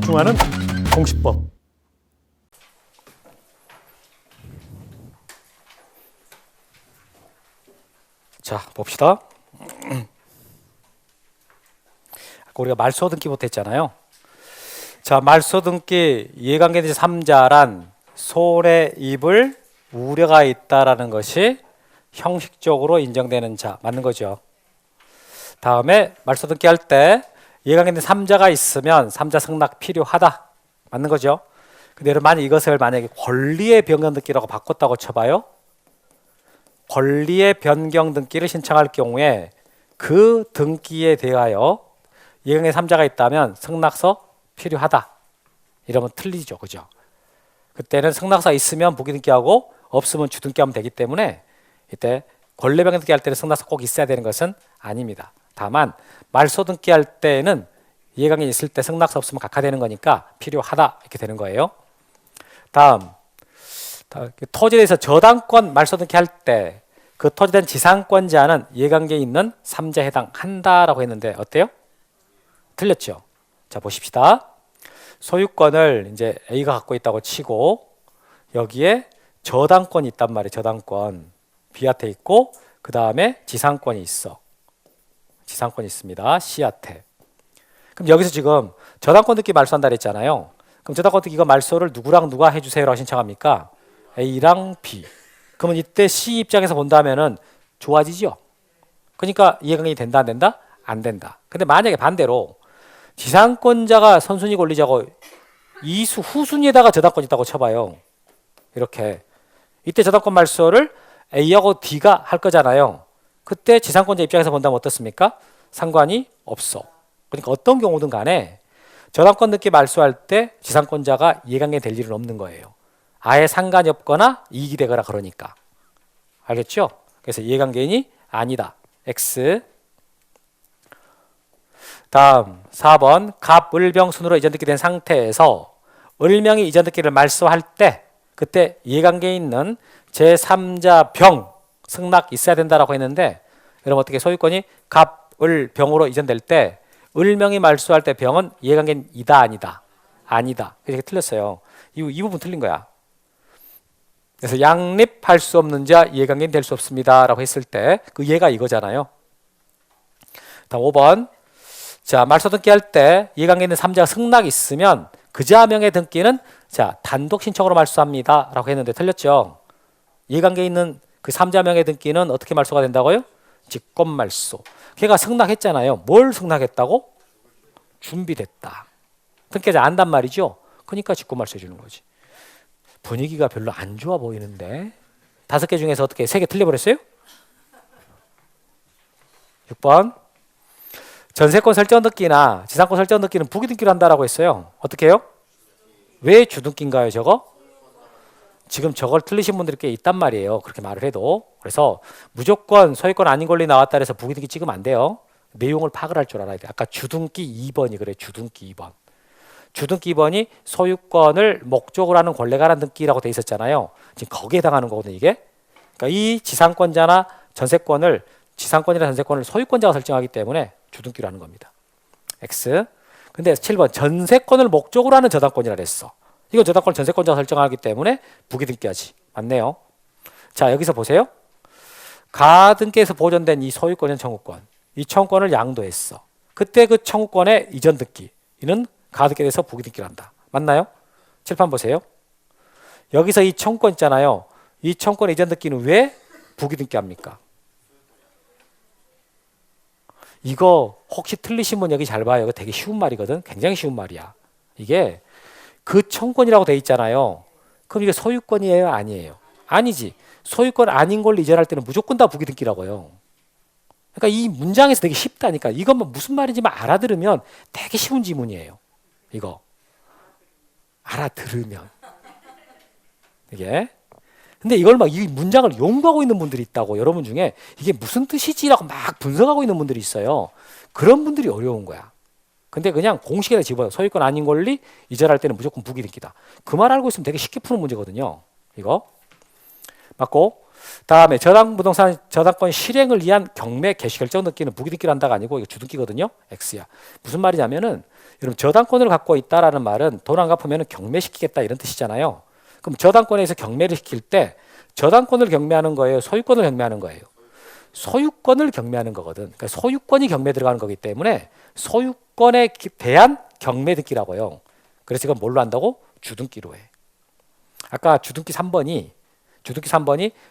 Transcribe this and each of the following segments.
집중하는 공시법. 자, 봅시다. 우리가 말소등기부터 했잖아요. 자, 말소등기 이해관계된 3자란 손해 입을 우려가 있다라는 것이 형식적으로 인정되는 자, 맞는 거죠. 다음에 말소등기 할 때 이해관계된 3자가 있으면 3자 승낙 필요하다, 맞는 거죠. 근데 여러분, 이것을 만약에 권리의 변경 등기라고 바꿨다고 쳐봐요. 권리의 변경 등기를 신청할 경우에 그 등기에 대하여 이해관계 3자가 있다면 승낙서 필요하다, 이러면 틀리죠, 그죠? 그때는 승낙서 있으면 부기등기하고 없으면 주등기하면 되기 때문에 이때 권리 변경 등기 할 때는 승낙서 꼭 있어야 되는 것은 아닙니다. 다만 말소등기 할 때는 이해관계 있을 때 승낙서 없으면 각하되는 거니까 필요하다, 이렇게 되는 거예요. 다음, 토지에 대해서 저당권 말소등기 할 때 그 토지에 대한 지상권자는 이해관계에 있는 3자에 해당한다라고 했는데 어때요? 틀렸죠. 자, 보십시다. 소유권을 이제 A가 갖고 있다고 치고 여기에 저당권이 있단 말이에요. 저당권 B한테 있고 그 다음에 지상권이 있어. 지상권이 있습니다. C한테. 그럼 여기서 지금 저당권 등기 말소한다 그랬잖아요. 그럼 저당권 등기 이거 말소를 누구랑 누가 해주세요라고 신청합니까? A랑 B. 그러면 이때 C 입장에서 본다면은 좋아지죠. 그러니까 이해관계 된다 안 된다? 안 된다. 근데 만약에 반대로 지상권자가 선순위 권리자고 이수 후순위에다가 저당권이 있다고 쳐봐요. 이렇게 이때 저당권 말소를 A하고 D가 할 거잖아요. 그때 지상권자 입장에서 본다면 어떻습니까? 상관이 없어. 그러니까 어떤 경우든 간에 저당권 등기 말소할 때 지상권자가 이해관계 될 일은 없는 거예요. 아예 상관이 없거나 이익이 되거나 그러니까. 알겠죠? 그래서 이해관계인이 아니다. X. 다음 4번 갑, 을, 병 순으로 이전 등기된 상태에서 을명이 이전 등기를 말소할 때 그때 이해관계에 있는 제3자 병 승낙 있어야 된다라고 했는데 여러분 어떻게 소유권이 갑, 을, 병으로 이전될 때 을명이 말소할 때 병은 이해관계는 이다 아니다? 아니다. 이렇게 틀렸어요. 이 부분 틀린 거야. 그래서 양립할 수 없는 자 이해관계는 될 수 없습니다 라고 했을 때 그 예가 이거잖아요. 다음 5번. 자, 말소 등기 할 때 이해관계 있는 3자가 승낙이 있으면 그 자 명의 등기는 자, 단독 신청으로 말소합니다 라고 했는데 틀렸죠. 이해관계 있는 그 3자 명의 등기는 어떻게 말소가 된다고요? 직권 말소. 걔가 승낙했잖아요. 뭘 승낙했다고? 준비됐다. 등기자 안단 말이죠. 그러니까 직권 말소해 주는 거지. 분위기가 별로 안 좋아 보이는데 5개 중에서 어떻게 3개 틀려버렸어요? 6번. 전세권 설정 등기나 지상권 설정 등기는 부기등기로 한다라고 했어요. 어떻게 해요? 왜 주등기인가요, 저거? 지금 저걸 틀리신 분들이 꽤 있단 말이에요. 그렇게 말을 해도. 그래서 무조건 소유권 아닌 권리 나왔다 해서 부기등기 찍으면 안 돼요. 내용을 파악을 할 줄 알아야 돼요. 아까 주등기 2번이 그래. 주등기 2번. 주등기 2번이 소유권을 목적으로 하는 권리에 관한 등기라고 돼 있었잖아요. 지금 거기에 해당하는 거거든요, 이게. 그러니까 이 지상권자나 전세권을 지상권이나 전세권을 소유권자가 설정하기 때문에 주등기로 하는 겁니다. X. 근데 7번 전세권을 목적으로 하는 저당권이라 그랬어. 이거 저당권을 전세권자가 설정하기 때문에 부기등기하지. 맞네요. 자, 여기서 보세요. 가등기에서 보존된 이 소유권은 청구권. 이 청구권을 양도했어. 그때 그 청구권의 이전 등기. 이는 가등기에 대해서 부기등기를 한다. 맞나요? 칠판 보세요. 여기서 이 청구권 있잖아요. 이 청구권 이전 등기는 왜 부기등기합니까? 이거 혹시 틀리신 분 여기 잘 봐요. 이거 되게 쉬운 말이거든. 굉장히 쉬운 말이야. 이게 그 청구권이라고 돼 있잖아요. 그럼 이게 소유권이에요? 아니에요? 아니지. 소유권 아닌 걸 이전할 때는 무조건 다 부기등기라고요. 그러니까 이 문장에서 되게 쉽다니까. 이것만 무슨 말인지만 알아들으면 되게 쉬운 지문이에요. 이거 알아들으면 이게. 근데 이걸 막 이 문장을 연구하고 있는 분들이 있다고. 여러분 중에 이게 무슨 뜻이지라고 막 분석하고 있는 분들이 있어요. 그런 분들이 어려운 거야. 근데 그냥 공식에다 집어요. 소유권 아닌 권리 이전할 때는 무조건 부기등기다. 그 말 알고 있으면 되게 쉽게 푸는 문제거든요. 이거 맞고 다음에 저당부동산 저당권 실행을 위한 경매 개시 결정 등기는 부기등기로 한다가 아니고 이거 주등기거든요. X야. 무슨 말이냐면은 여러분 저당권을 갖고 있다라는 말은 돈 안 갚으면 경매시키겠다 이런 뜻이잖아요. 그럼 저당권에서 경매를 시킬 때 저당권을 경매하는 거예요? 소유권을 경매하는 거예요? 소유권을 경매하는 거거든. 그러니까 소유권이 경매 들어가는 거기 때문에 소유권에 대한 경매 등기라고요. 그래서 이건 뭘로 한다고? 주등기로 해. 아까 주등기 3번이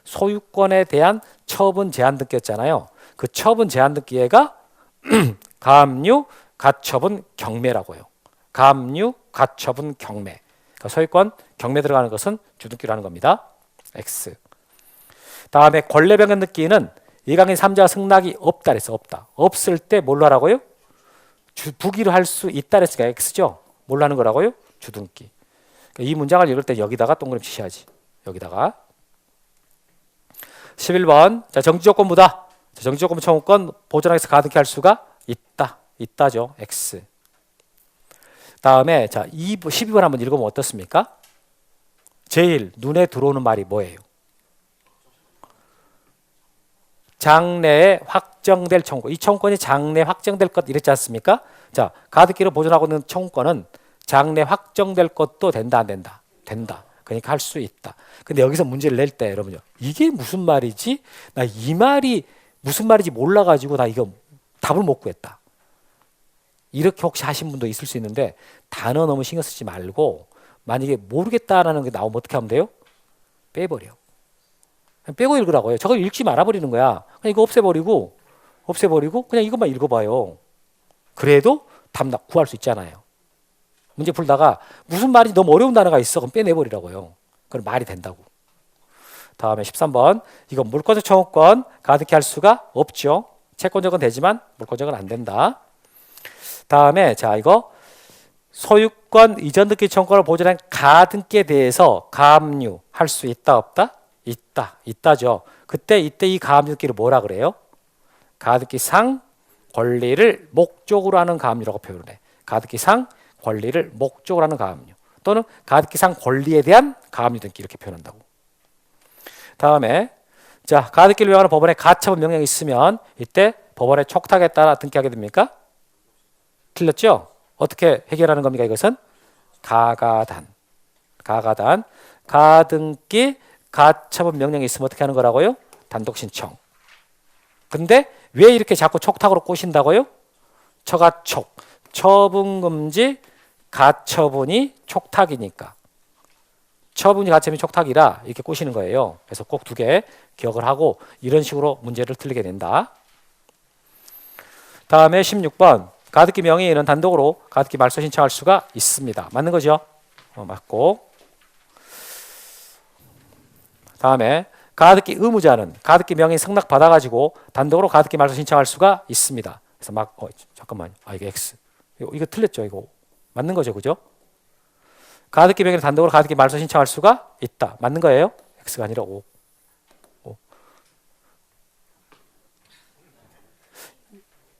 소유권에 대한 처분 제한 등기였잖아요. 그 처분 제한 등기가 가압류 가처분 경매라고요. 가압류 가처분 경매. 그러니까 소유권 경매 들어가는 것은 주등기로 하는 겁니다. X. 다음에 권례변경 등기는 이강인 3자 승낙이 없다 그랬어. 없다. 없을 때 뭘로 하라고요? 부기로 할 수 있다 그랬으니까 X죠. 뭘로 하는 거라고요? 주등기. 그러니까 이 문장을 읽을 때 여기다가 동그라미 치셔야지. 여기다가 11번 자 정지조건부다. 정지조건부 청구권 보존하기위해서 가등기 할 수가 있다. 있다죠. X. 다음에 자 12번 한번 읽어보면 어떻습니까? 제일 눈에 들어오는 말이 뭐예요? 장래에 확정될 청구권. 이 청구권이 장래에 확정될 것 이랬지 않습니까? 자 가등기로 보존하고 있는 청구권은 장래 확정될 것도 된다 안 된다? 된다. 그러니까 할 수 있다. 근데 여기서 문제를 낼 때 여러분요. 이게 무슨 말이지? 나 이 말이 무슨 말인지 몰라가지고 나 이거 답을 못 구했다. 이렇게 혹시 하신 분도 있을 수 있는데 단어 너무 신경 쓰지 말고 만약에 모르겠다라는 게 나오면 어떻게 하면 돼요? 빼버려. 그냥 빼고 읽으라고요. 저걸 읽지 말아버리는 거야. 그냥 이거 없애버리고 그냥 이것만 읽어봐요. 그래도 답 구할 수 있잖아요. 문제 풀다가 무슨 말인지 너무 어려운 단어가 있어. 그럼 빼내버리라고요. 그럼 말이 된다고. 다음에 13번. 이건 물권적 청구권 가등기 할 수가 없죠. 채권적은 되지만 물권적은 안 된다. 다음에 자 이거 소유권 이전 등기 청구권을 보존한 가등기에 대해서 가압류 할 수 있다 없다? 있다. 있다죠. 이때 이 가압류 등기를 뭐라 그래요? 가등기상 권리를 목적으로 하는 가압류라고 표현을 해. 가등기상 권리를 목적으로 하는 가압류 또는 가등기상 권리에 대한 가압류 등기 이렇게 표현한다고. 다음에 자 가등기를 위반하는 법원의 가처분 명령이 있으면 이때 법원의 촉탁에 따라 등기하게 됩니까? 틀렸죠? 어떻게 해결하는 겁니까? 이것은 가가단 가등기 가처분 명령이 있으면 어떻게 하는 거라고요? 단독 신청. 근데 왜 이렇게 자꾸 촉탁으로 꼬신다고요? 처가촉 처분금지 가처분이 촉탁이니까 처분이 가처분이 촉탁이라 이렇게 꼬시는 거예요. 그래서 꼭 두 개 기억을 하고 이런 식으로 문제를 틀리게 된다. 다음에 16번 가등기 명의인은 단독으로 가등기 말소 신청할 수가 있습니다. 맞는 거죠? 맞고. 다음에 가등기 의무자는 가등기 명의 승낙 받아가지고 단독으로 가등기 말소 신청할 수가 있습니다. 그래서 막 잠깐만요. 이게 X. 이거 틀렸죠? 이거 맞는 거죠, 그죠? 가등기 명의는 단독으로 가등기 말소 신청할 수가 있다. 맞는 거예요? X가 아니라 O.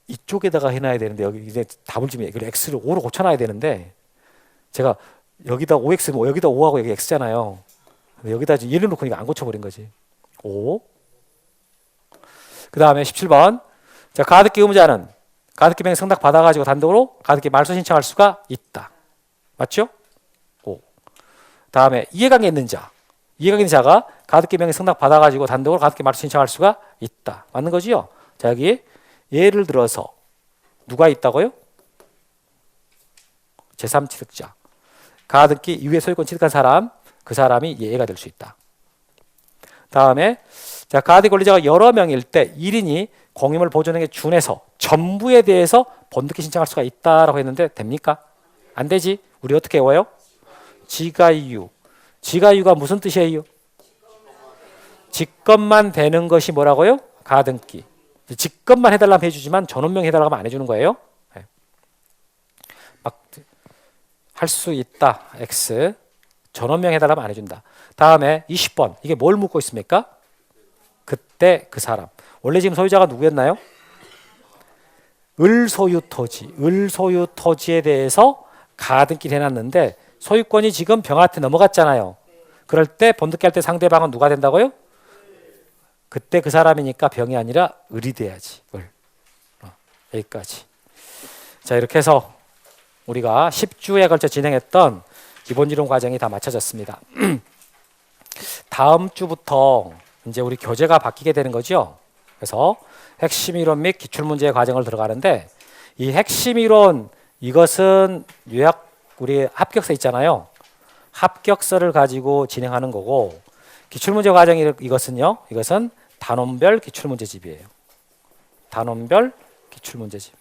이쪽에다가 해놔야 되는데 여기 이제 답을 주면 X를 O로 고쳐놔야 되는데 제가 여기다 OX 여기다 O하고 여기 X잖아요. 여기다 얘를 놓고 이거 안 고쳐버린 거지. O. 그 다음에 17번. 자, 가등기 의무자는 가등기 명의 승낙 받아가지고 단독으로 가등기 말소 신청할 수가 있다. 맞죠? O. 다음에 이해관계 있는 자. 이해관계 있는 자가 가등기 명의 승낙 받아가지고 단독으로 가등기 말소 신청할 수가 있다. 맞는 거지요? 자, 여기 예를 들어서 누가 있다고요? 제3취득자. 가등기 이후에 소유권 취득한 사람, 그 사람이 예가 될 수 있다. 다음에 자 가등기 권리자가 여러 명일 때 1인이 공유물 보존행위에 준해서 전부에 대해서 본등기 신청할 수가 있다라고 했는데 됩니까? 안 되지. 우리 어떻게 외워요? 지가이유. 지가이유가 무슨 뜻이에요? 직권만 되는 것이 뭐라고요? 가등기. 직권만 해달라면 해주지만 전원명 해달라고 하면 안 해주는 거예요. 막 할 수 있다. X. 전원명 해달라면 안 해준다. 다음에 20번. 이게 뭘 묻고 있습니까? 그때 그 사람. 원래 지금 소유자가 누구였나요? 을소유 토지. 을소유 토지에 대해서 가등기를 해놨는데 소유권이 지금 병한테 넘어갔잖아요. 그럴 때 본등기 할 때 상대방은 누가 된다고요? 그때 그 사람이니까 병이 아니라 을이 돼야지. 을. 여기까지. 자, 이렇게 해서 우리가 10주에 걸쳐 진행했던 기본 이론 과정이 다 마쳐졌습니다. 다음 주부터 이제 우리 교재가 바뀌게 되는 거죠. 그래서 핵심 이론 및 기출 문제 과정을 들어가는데, 이 핵심 이론, 이것은 요약 우리 합격서 있잖아요. 합격서를 가지고 진행하는 거고, 기출 문제 과정 이것은 단원별 기출 문제집이에요. 단원별 기출 문제집.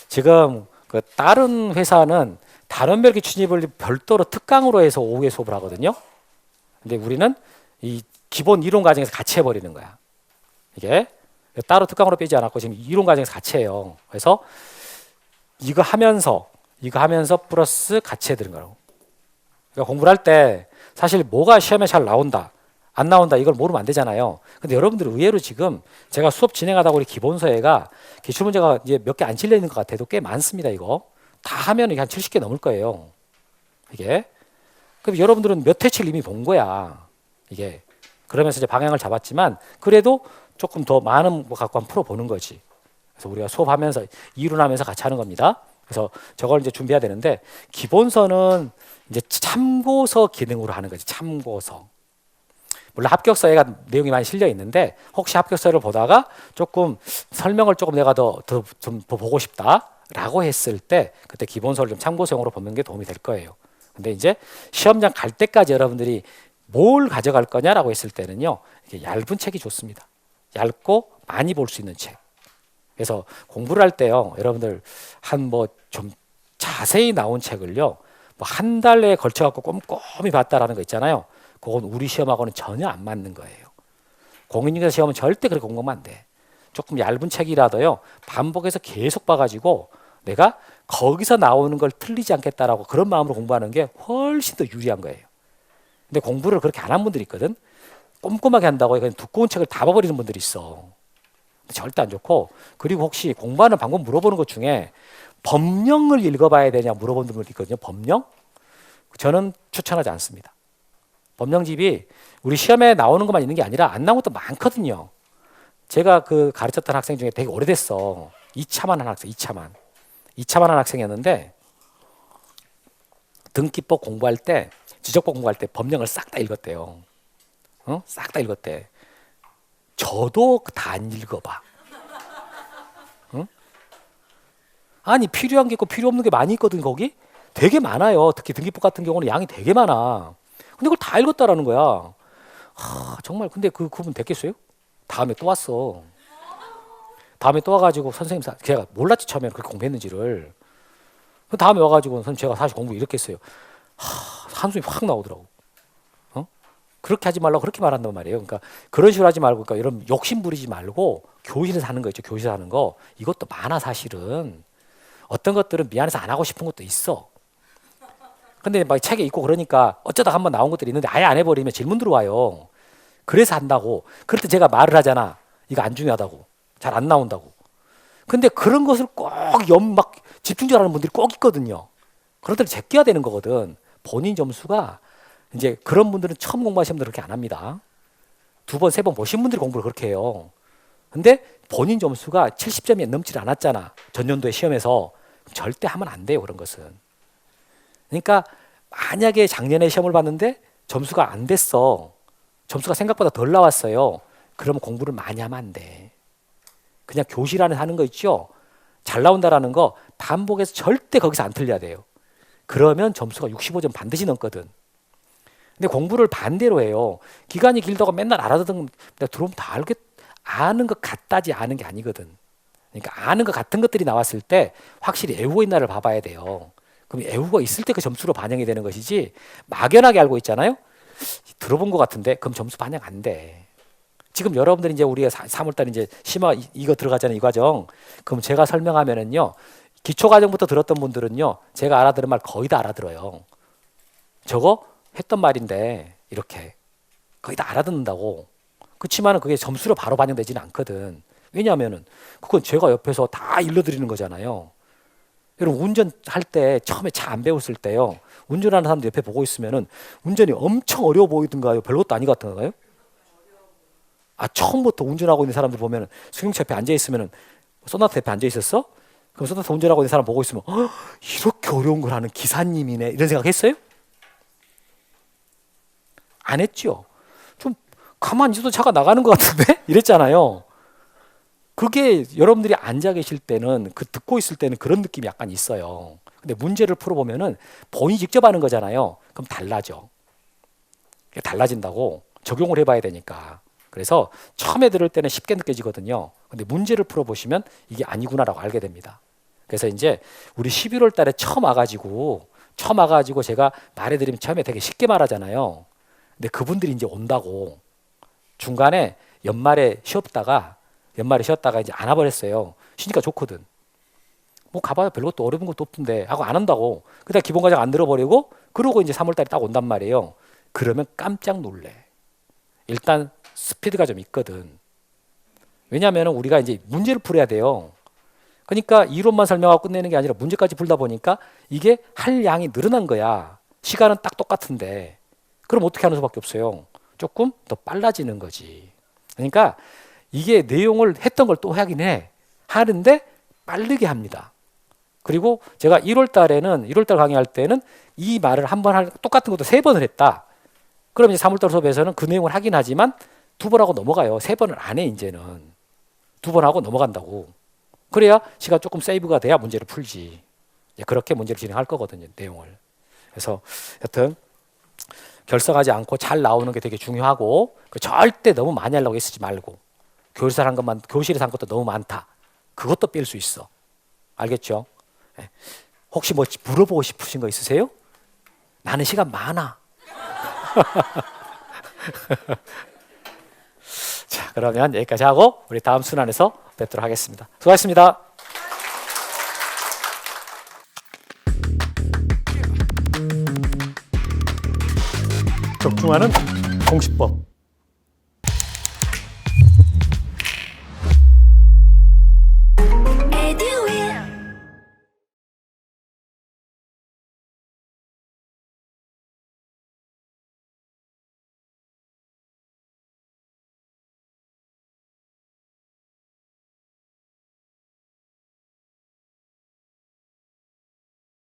지금 그 다른 회사는 단원별 기출집을 별도로 특강으로 해서 오후에 수업을 하거든요. 근데 우리는 이 기본 이론 과정에서 같이 해버리는 거야. 이게 따로 특강으로 빼지 않았고 지금 이론 과정에서 같이 해요. 그래서 이거 하면서 플러스 같이 해드린 거라고. 그러니까 공부를 할 때 사실 뭐가 시험에 잘 나온다, 안 나온다 이걸 모르면 안 되잖아요. 근데 여러분들 의외로 지금 제가 수업 진행하다 우리 기본서에가 기출문제가 이제 몇 개 안 실려 있는 것 같아도 꽤 많습니다. 이거 다 하면 이게 한 70개 넘을 거예요. 이게 그럼 여러분들은 몇 회치를 이미 본 거야. 이게 그러면서 이제 방향을 잡았지만 그래도 조금 더 많은 거 갖고 한번 풀어보는 거지. 그래서 우리가 수업하면서 이론하면서 같이 하는 겁니다. 그래서 저걸 이제 준비해야 되는데, 기본서는 이제 참고서 기능으로 하는 거지. 참고서. 물론 합격서에가 내용이 많이 실려 있는데 혹시 합격서를 보다가 조금 설명을 조금 내가 좀 보고 싶다라고 했을 때 그때 기본서를 좀 참고서용으로 보는 게 도움이 될 거예요. 근데 이제 시험장 갈 때까지 여러분들이 뭘 가져갈 거냐라고 했을 때는요, 이게 얇은 책이 좋습니다. 얇고 많이 볼 수 있는 책. 그래서 공부를 할 때요, 여러분들 한 뭐 좀 자세히 나온 책을요, 뭐 한 달에 걸쳐 갖고 꼼꼼히 봤다라는 거 있잖아요. 그건 우리 시험하고는 전혀 안 맞는 거예요. 공인중개사 시험은 절대 그렇게 공부하면 안 돼. 조금 얇은 책이라도요, 반복해서 계속 봐가지고 내가 거기서 나오는 걸 틀리지 않겠다라고 그런 마음으로 공부하는 게 훨씬 더 유리한 거예요. 근데 공부를 그렇게 안 한 분들이 있거든. 꼼꼼하게 한다고 그냥 두꺼운 책을 다 봐버리는 분들이 있어. 절대 안 좋고, 그리고 혹시 공부하는 방법 물어보는 것 중에 법령을 읽어봐야 되냐 물어보는 분들이 있거든요. 법령? 저는 추천하지 않습니다. 법령집이 우리 시험에 나오는 것만 있는 게 아니라 안 나온 것도 많거든요. 제가 그 가르쳤던 학생 중에 되게 오래됐어. 2차만 한 학생, 2차만 한 학생이었는데, 등기법 공부할 때, 지적법 공부할 때 법령을 싹 다 읽었대요. 싹 다 읽었대. 저도 다 안 읽어봐. 아니 필요한 게 있고 필요 없는 게 많이 있거든. 거기 되게 많아요. 특히 등기법 같은 경우는 양이 되게 많아. 근데 그걸 다 읽었다라는 거야. 정말 근데 그분 됐겠어요? 다음에 또 왔어. 다음에 또 와가지고 선생님, 제가 몰랐지 처음에 그렇게 공부했는지를. 그 다음에 와가지고 선생님 제가 사실 공부 이렇게 했어요. 한숨이 확 나오더라고. 그렇게 하지 말라고 그렇게 말한단 말이에요. 그러니까 그런 식으로 하지 말고, 그러니까 이런 욕심 부리지 말고 교실에서 하는 거 있죠. 교실에서 하는 거 이것도 많아 사실은. 어떤 것들은 미안해서 안 하고 싶은 것도 있어. 근데 막 책에 있고 그러니까 어쩌다 한번 나온 것들이 있는데 아예 안 해버리면 질문 들어와요. 그래서 한다고. 그럴 때 제가 말을 하잖아. 이거 안 중요하다고. 잘 안 나온다고. 근데 그런 것을 꼭 막 집중적으로 하는 분들이 꼭 있거든요. 그럴 때는 제껴야 되는 거거든. 본인 점수가 이제 그런 분들은 처음 공부하시는 분들은 그렇게 안 합니다. 2번, 3번 보신 분들이 공부를 그렇게 해요. 근데 본인 점수가 70점이 넘지 않았잖아. 전년도에 시험에서. 절대 하면 안 돼요. 그런 것은. 그러니까 만약에 작년에 시험을 봤는데 점수가 안 됐어. 점수가 생각보다 덜 나왔어요. 그러면 공부를 많이 하면 안 돼. 그냥 교실 안에 하는 거 있죠. 잘 나온다라는 거 반복해서 절대 거기서 안 틀려야 돼요. 그러면 점수가 65점 반드시 넘거든. 근데 공부를 반대로 해요. 기간이 길다고 맨날 알아듣는 내가 들어오면 다 아는 것 같다지 아는 게 아니거든. 그러니까 아는 것 같은 것들이 나왔을 때 확실히 애우고 있는 날을 봐봐야 돼요. 그럼 애우고 있을 때 그 점수로 반영이 되는 것이지, 막연하게 알고 있잖아요. 들어본 것 같은데 그럼 점수 반영 안 돼. 지금 여러분들이 이제 우리가 3월달 이제 심화 이거 들어가잖아요. 이 과정. 그럼 제가 설명하면은요, 기초 과정부터 들었던 분들은요, 제가 알아들은 말 거의 다 알아들어요. 저거 했던 말인데 이렇게 거의 다 알아듣는다고. 그렇지만은 그게 점수로 바로 반영되지는 않거든. 왜냐하면은 그건 제가 옆에서 다 일러드리는 거잖아요. 여러분 운전할 때 처음에 차 안 배웠을 때요, 운전하는 사람들 옆에 보고 있으면은 운전이 엄청 어려워 보이던가요? 별것도 아닌 것 같은가요? 처음부터 운전하고 있는 사람들 보면은 승용차 옆에 앉아 있으면은 소나타 옆에 앉아 있었어? 그럼 소나타 운전하고 있는 사람 보고 있으면 이렇게 어려운 걸 하는 기사님이네 이런 생각 했어요? 안 했죠. 좀 가만히 있어도 차가 나가는 것 같은데? 이랬잖아요. 그게 여러분들이 앉아 계실 때는 듣고 있을 때는 그런 느낌이 약간 있어요. 근데 문제를 풀어보면은 본인이 직접 하는 거잖아요. 그럼 달라져. 달라진다고 적용을 해봐야 되니까. 그래서 처음에 들을 때는 쉽게 느껴지거든요. 근데 문제를 풀어보시면 이게 아니구나라고 알게 됩니다. 그래서 이제 우리 11월 달에 처음 와가지고 제가 말해드리면 처음에 되게 쉽게 말하잖아요. 근데 그분들이 이제 온다고 중간에 연말에 쉬었다가 이제 안 와버렸어요. 쉬니까 좋거든. 뭐 가봐야 별것도 어려운 것도 없던데 하고 안 한다고. 그다음 기본 과정 안 들어버리고 그러고 이제 3월달에 딱 온단 말이에요. 그러면 깜짝 놀래. 일단 스피드가 좀 있거든. 왜냐하면 우리가 이제 문제를 풀어야 돼요. 그러니까 이론만 설명하고 끝내는 게 아니라 문제까지 풀다 보니까 이게 할 양이 늘어난 거야. 시간은 딱 똑같은데. 그럼 어떻게 하는 수밖에 없어요. 조금 더 빨라지는 거지. 그러니까 이게 내용을 했던 걸 또 하긴 해. 하는데 빠르게 합니다. 그리고 제가 1월 달 강의할 때는 이 말을 똑같은 것도 3번을 했다. 그럼 이제 3월 달 수업에서는 그 내용을 하긴 하지만 2번 하고 넘어가요. 3번을 안 해, 이제는. 2번 하고 넘어간다고. 그래야 시간 조금 세이브가 돼야 문제를 풀지. 그렇게 문제를 진행할 거거든요, 내용을. 그래서 여튼 결석하지 않고 잘 나오는 게 되게 중요하고 절대 너무 많이 하려고 애쓰지 말고 교실에서 한 것도 너무 많다. 그것도 뺄 수 있어. 알겠죠? 혹시 뭐 물어보고 싶으신 거 있으세요? 나는 시간 많아. 자, 그러면 여기까지 하고 우리 다음 순환에서 뵙도록 하겠습니다. 수고하셨습니다. 적중하는 공식법.